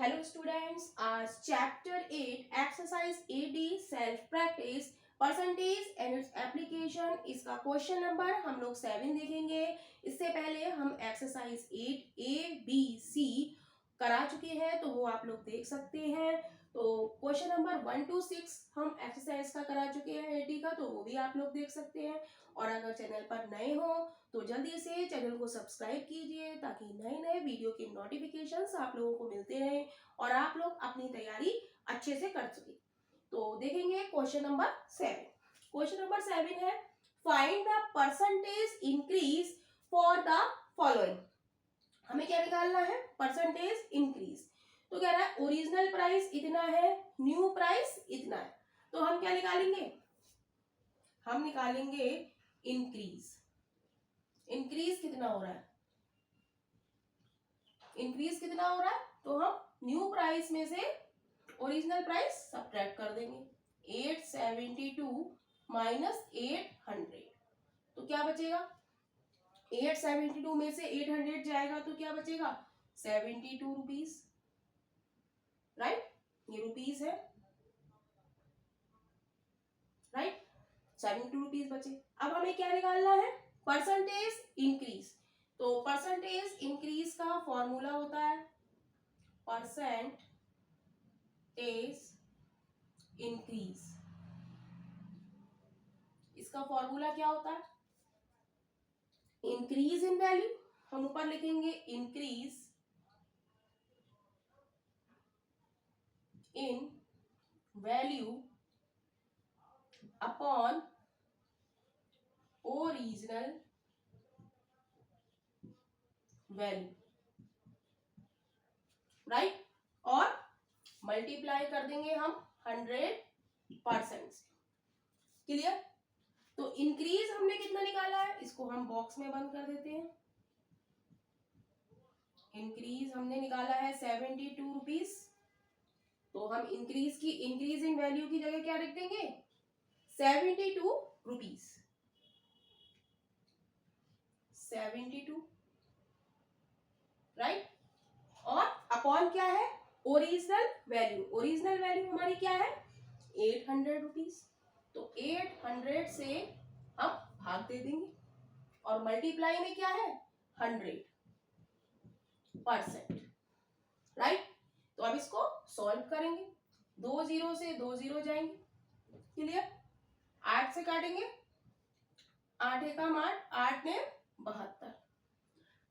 Hello students, आज chapter 8 exercise 8D self practice percentage and its application, इसका question number हम लोग 7 देखेंगे। इससे पहले हम एक्सरसाइज 8A B C करा चुके हैं, तो वो आप लोग देख सकते हैं। तो क्वेश्चन नंबर 1 to 6 हम एक्सरसाइज का करा चुके हैं 8D का, तो वो भी आप लोग देख सकते हैं। और अगर चैनल पर नए हो तो जल्दी से चैनल को सब्सक्राइब कीजिए ताकि नए नए वीडियो की नोटिफिकेशंस आप लोगों को मिलते रहें और आप लोग अपनी तैयारी अच्छे से कर सके। तो देखेंगे क्वेश्चन नंबर 7। क्वेश्चन नंबर 7 है find the percentage increase for the following. हमें क्या निकालना है? Percentage increase. तो कह रहा है ओरिजिनल प्राइस इतना है, न्यू प्राइस इतना है, तो हम क्या निकालेंगे? हम निकालेंगे इंक्रीज। इंक्रीज कितना हो रहा है? इंक्रीज कितना हो रहा है? तो हम न्यू प्राइस में से ओरिजिनल प्राइस सब्ट्रैक्ट कर देंगे। 872 माइनस 800, तो क्या बचेगा? 872 में से 800 जाएगा तो क्या बचेगा? 72 रुपीज, राइट? ये रुपीज है, राइट? 72 रुपीज बचे। अब हमें क्या निकालना है? Percentage increase. तो परसेंटेज इंक्रीज का फॉर्मूला होता है परसेंटेज इंक्रीज। इसका फॉर्मूला क्या होता है? इंक्रीज इन वैल्यू, हम ऊपर लिखेंगे increase in value upon original value, right? और मल्टीप्लाई कर देंगे हम 100% से। क्लियर? तो इंक्रीज हमने कितना निकाला है, इसको हम बॉक्स में बंद कर देते हैं। इंक्रीज हमने निकाला है 72 रुपीज, तो हम इंक्रीज इन वैल्यू की जगह क्या लिख देंगे? 72 रुपीज। 72, राइट? और अपॉन क्या है? Original value. ओरिजिनल वैल्यू हमारी क्या है? 800 रुपीज। तो 800 से हम भाग दे देंगे और मल्टीप्लाई में क्या है? 100%, राइट? तो अब इसको सॉल्व करेंगे। 2 जीरो से 2 जीरो जाएंगे। क्लियर? 8 से काटेंगे, 8 एकम 8, 8 ने 72।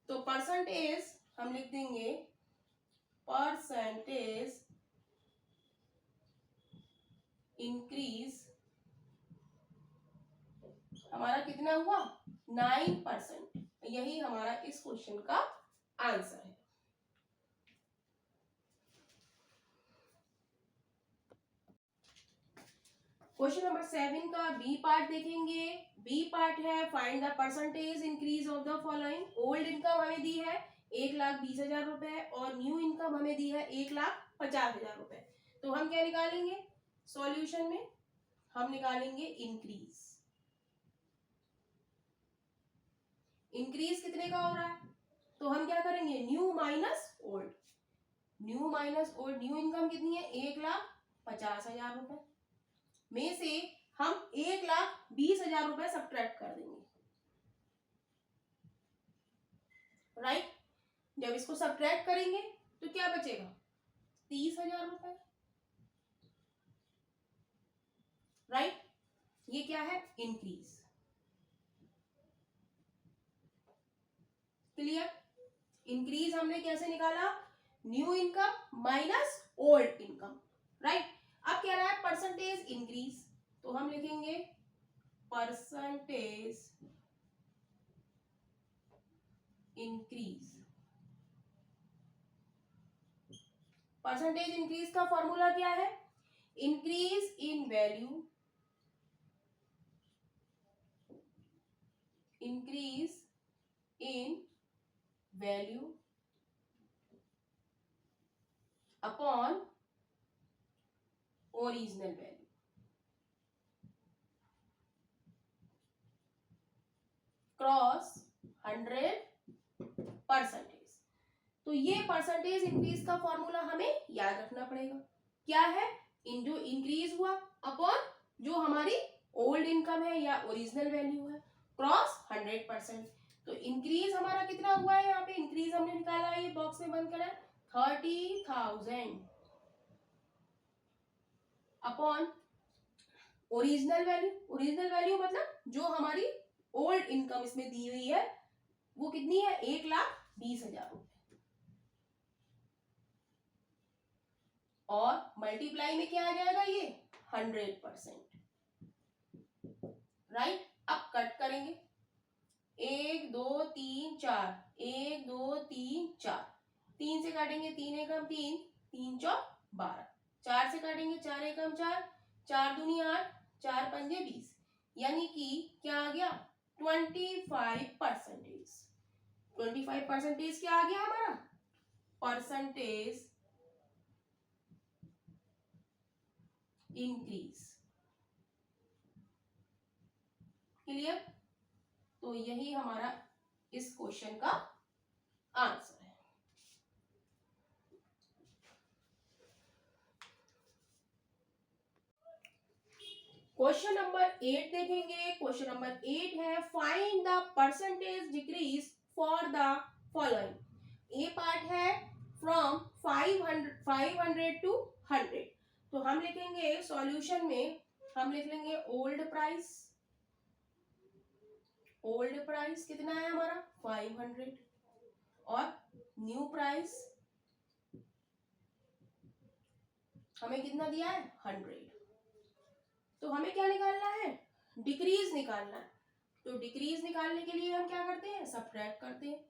तो परसेंटेज हम लिख देंगे परसेंटेज इंक्रीज हमारा कितना हुआ? 9%। यही हमारा इस क्वेश्चन का आंसर है। क्वेश्चन नंबर 7 का बी पार्ट देखेंगे। बी पार्ट है find the percentage increase of the following. Old income हमें दी है 1,20,000 रुपए और न्यू इनकम हमें दी है 1,50,000 रुपए। तो हम क्या निकालेंगे? सॉल्यूशन में हम निकालेंगे इंक्रीज। इंक्रीज कितने का हो रहा है? तो हम क्या करेंगे? New minus old. New minus old, new income कितनी है? 1,50,000 रुपए में से हम 1,20,000 रुपए सब्ट्रैक्ट कर देंगे, राइट? जब इसको सब्ट्रैक्ट करेंगे तो क्या बचेगा? 30,000 रुपए, राइट? ये क्या है? इंक्रीज। क्लियर? इंक्रीज हमने कैसे निकाला? New income minus old income, right? अब कह रहा है परसेंटेज इंक्रीज, तो हम लिखेंगे परसेंटेज इंक्रीज। परसेंटेज इंक्रीज का फॉर्मूला क्या है? Increase in value, increase in value upon original value. Cross 100%। तो ये परसेंटेज इंक्रीज का फॉर्मूला हमें याद रखना पड़ेगा। क्या है? जो इंक्रीज हुआ अपॉन जो हमारी ओल्ड इनकम है या ओरिजिनल वैल्यू है क्रॉस 100%। तो इंक्रीज हमारा कितना हुआ है? यहाँ पे इंक्रीज हमने निकाला है, ये बॉक्स में बंद करा 30,000 upon original value. Original value मतलब जो हमारी ओल्ड इनकम इसमें दी हुई है वो कितनी है? 1,20,000 रुपए। और मल्टीप्लाई में क्या आ जाएगा? ये 100%। राइट। अब कट करेंगे 1 2 3 4, 1 2 3 4, 3 से काटेंगे 3 एकम 3, 3 चौक 12, 4 से काटेंगे 4 एकम 4, 4 दूनी 8, 4 पंजे 20, यानी कि क्या आ गया? 25%। 25% क्या आ गया हमारा? Percentage increase. क्लियर? तो यही हमारा इस क्वेश्चन का आंसर है। क्वेश्चन नंबर 8 देखेंगे। क्वेश्चन नंबर 8 है find the percentage decrease for the following. A part है फ्रॉम 500 टू 100। तो हम लिखेंगे सॉल्यूशन में, हम लिख लेंगे ओल्ड प्राइस। ओल्ड प्राइस कितना है हमारा? 500। और न्यू प्राइस हमें कितना दिया है? 100। तो हमें क्या निकालना है? डिक्रीज निकालना है। तो डिक्रीज निकालने के लिए हम क्या करते हैं? सब्ट्रैक्ट करते हैं।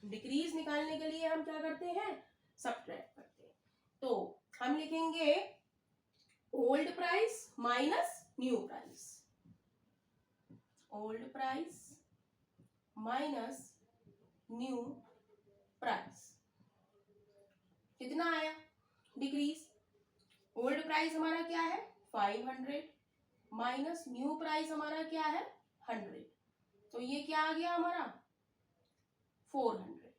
डिक्रीज निकालने के लिए हम क्या करते हैं? सब्ट्रैक्ट करते हैं। तो हम लिखेंगे old price minus new price. Old price minus new price कितना आया? डिक्रीज। ओल्ड प्राइस हमारा क्या है? 500 माइनस न्यू प्राइस हमारा क्या है? 100। तो ये क्या आ गया हमारा? 400।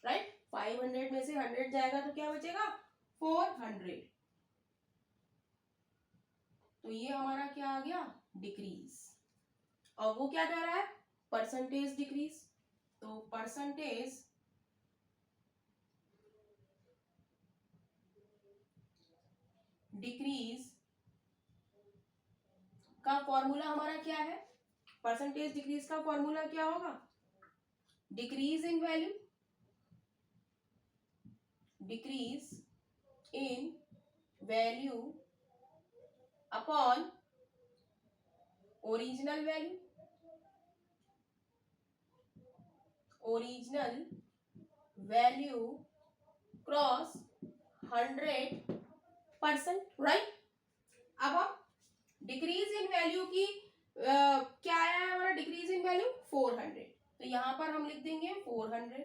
राइट। 500 में से 100 जाएगा तो क्या बचेगा? 400। तो ये हमारा क्या आ गया? डिक्रीज। और वो क्या कह रहा है? Percentage decrease. तो परसेंटेज डिक्रीज का फॉर्मूला हमारा क्या है? परसेंटेज डिक्रीज का फॉर्मूला क्या होगा? Decrease in value, decrease in value upon original value. Original value cross 100%। Right. अब हम डिक्रीज इन वैल्यू की क्या आया है हमारा? Decrease in value 400। तो यहां पर हम लिख देंगे 400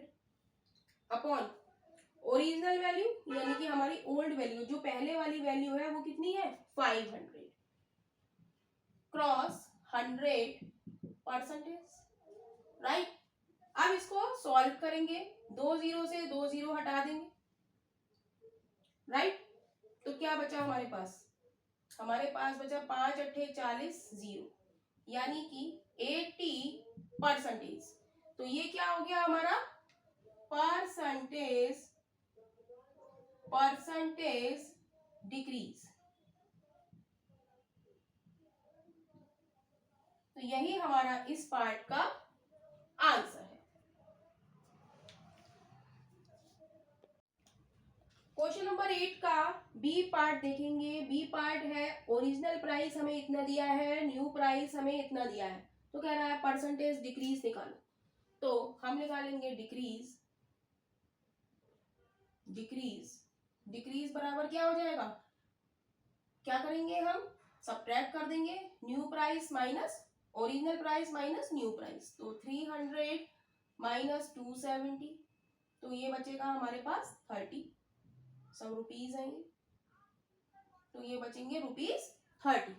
अपॉन ओरिजिनल वैल्यू यानी कि हमारी ओल्ड वैल्यू, जो पहले वाली वैल्यू है वो कितनी है? 500 क्रॉस 100%। राइट। अब इसको सॉल्व करेंगे, 2 जीरो से 2 जीरो हटा देंगे। राइट। तो क्या बचा हमारे पास? हमारे पास बचा 5 अट्ठे 40 जीरो, यानी कि 80%। तो ये क्या हो गया हमारा? Percentage decrease. तो यही हमारा इस पार्ट का आंसर है। क्वेश्चन नंबर 8 का बी पार्ट देखेंगे। बी पार्ट है ओरिजिनल प्राइस हमें इतना दिया है, न्यू प्राइस हमें इतना दिया है। तो कह रहा है परसेंटेज डिक्रीज निकालो। तो हम निकालेंगे डिक्रीज। डिक्रीज डिक्रीज बराबर क्या हो जाएगा? क्या करेंगे हम? सब्ट्रैक्ट कर देंगे new price minus original price minus new price. तो 300 माइनस 270, तो ये बचेगा हमारे पास 30। सब रुपीज आएंगे तो ये बचेंगे ₹30।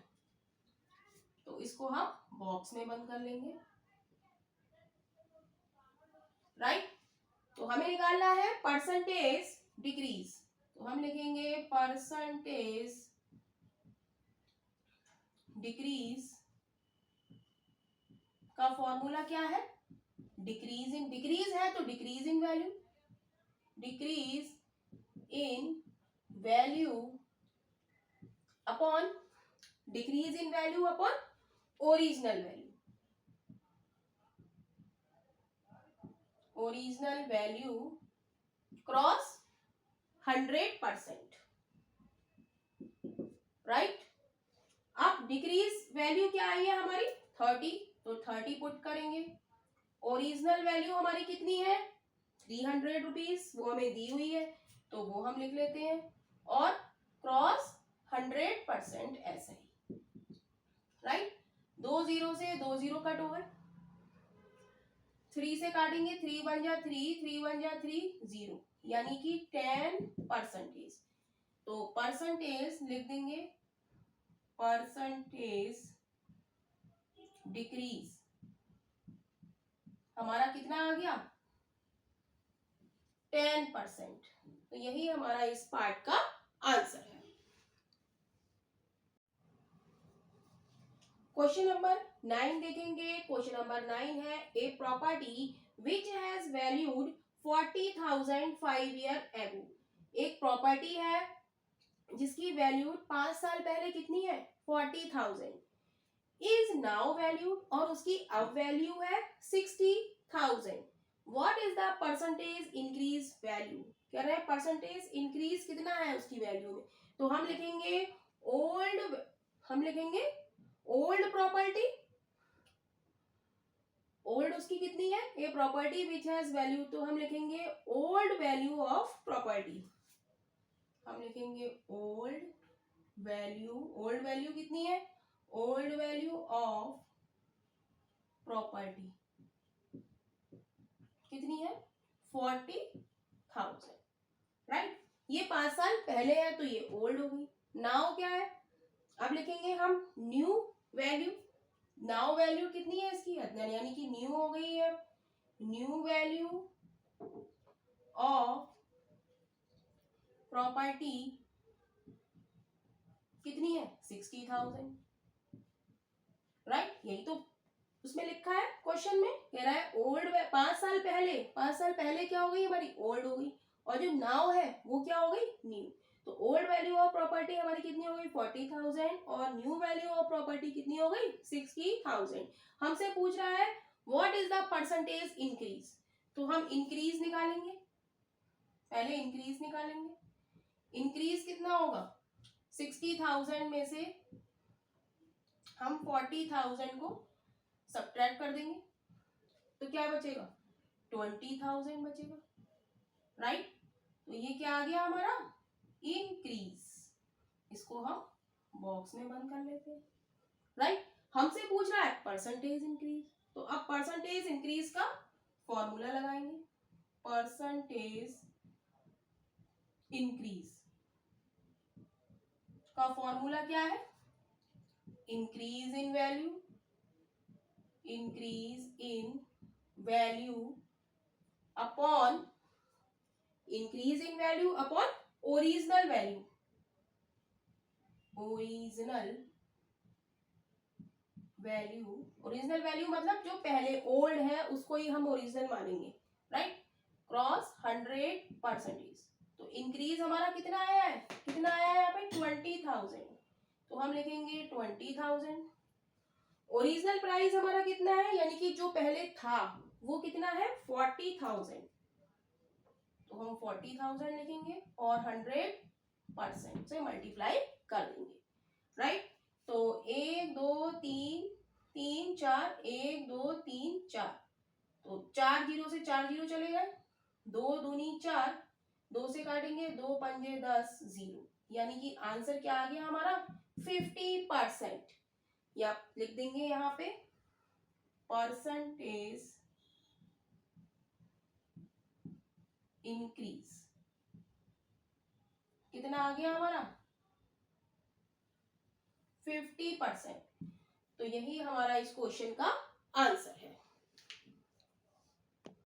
तो इसको हम बॉक्स में बंद कर लेंगे। राइट। तो हमें निकालना है परसेंटेज डिक्रीज, तो हम लिखेंगे परसेंटेज डिक्रीज का फॉर्मूला क्या है, डिक्रीज है तो decrease in value, decrease in value upon decrease in value upon original value, original value cross 100%, right. अब डिक्रीज वैल्यू क्या आई है हमारी 30, तो 30 पुट करेंगे। ओरिजिनल वैल्यू हमारी कितनी है 300 रुपीज, वो हमें दी हुई है तो वो हम लिख लेते हैं, और क्रॉस 100% ऐसे ही, राइट। 2 जीरो से 2 जीरो कट ओवर, 3 से काटेंगे 3 1 जा 3, 3 1 जा 3, 0, यानी कि 10%। तो परसेंटेज लिख देंगे, परसेंटेज डिक्रीज हमारा कितना आ गया 10%। तो यही हमारा इस पार्ट का आंसर है। क्वेश्चन नंबर 9 देखेंगे। क्वेश्चन नंबर 9 है a property which has valued 40,000 5 year ago. एक प्रॉपर्टी है जिसकी वैल्यू 5 साल पहले कितनी है 40,000, इज नाउ वैल्यूड, और उसकी अब वैल्यू है 60,000। What is the percentage increase value, कह रहे हैं परसेंटेज इंक्रीज कितना है उसकी वैल्यू में। तो हम लिखेंगे ओल्ड प्रॉपर्टी, ओल्ड उसकी कितनी है a property which has value, तो हम लिखेंगे ओल्ड वैल्यू ऑफ प्रॉपर्टी, हम लिखेंगे ओल्ड वैल्यू कितनी है, ओल्ड वैल्यू ऑफ प्रॉपर्टी कितनी है 40,000, राइट। ये 5 साल पहले है तो ये ओल्ड हो गई। नाउ क्या है, अब लिखेंगे हम न्यू वैल्यू, नाउ वैल्यू कितनी है इसकी यानी कि न्यू हो गई है, न्यू वैल्यू ऑफ प्रॉपर्टी कितनी है 60,000, राइट। यही तो उसमें लिखा है क्वेश्चन में, कह रहा है ओल्ड 5 साल पहले क्या हो गई हमारी ओल्ड हो गई, और जो नाउ है वो क्या हो गई न्यू। तो ओल्ड वैल्यू ऑफ प्रॉपर्टी हमारी कितनी हो गई 40,000, और न्यू वैल्यू ऑफ प्रॉपर्टी कितनी हो गई 60,000। हमसे पूछ रहा है what is the percentage increase, तो हम इंक्रीज निकालेंगे, पहले इंक्रीज निकालेंगे। इंक्रीज कितना होगा 60,000 में से हम 40,000 को सब्ट्रैक्ट कर देंगे तो क्या बचेगा 20,000 बचेगा, राइट। तो ये क्या आ गया हमारा इंक्रीज, इसको हम बॉक्स में बंद कर लेते हैं, राइट। हमसे पूछ रहा है परसेंटेज इंक्रीज, तो अब परसेंटेज इंक्रीज का फॉर्मूला लगाएंगे, परसेंटेज इंक्रीज का फॉर्मूला क्या है, increase in value upon increase in value upon original value, original value मतलब जो पहले ओल्ड है उसको ही हम ओरिजिनल मानेंगे, राइट। क्रॉस 100%। तो इंक्रीज हमारा कितना आया है यहाँ पे 20,000, तो हम लिखेंगे 20,000। ओरिजिनल प्राइस हमारा कितना है यानी कि जो पहले था वो कितना है 40,000, तो हम 40,000 लिखेंगे और 100% से मल्टीप्लाई कर देंगे, राइट। तो 1 2 3 3 4 1 2 3 4, तो 4 जीरो से 4 जीरो चले गए, 2 दूनी 4, 2 से काटेंगे 2 पंजे 10 0, यानी कि आंसर क्या आ गया हमारा 50%, या लिख देंगे यहाँ पे परसेंटेज इंक्रीज कितना आ गया हमारा 50%। तो यही हमारा इस क्वेश्चन का आंसर है।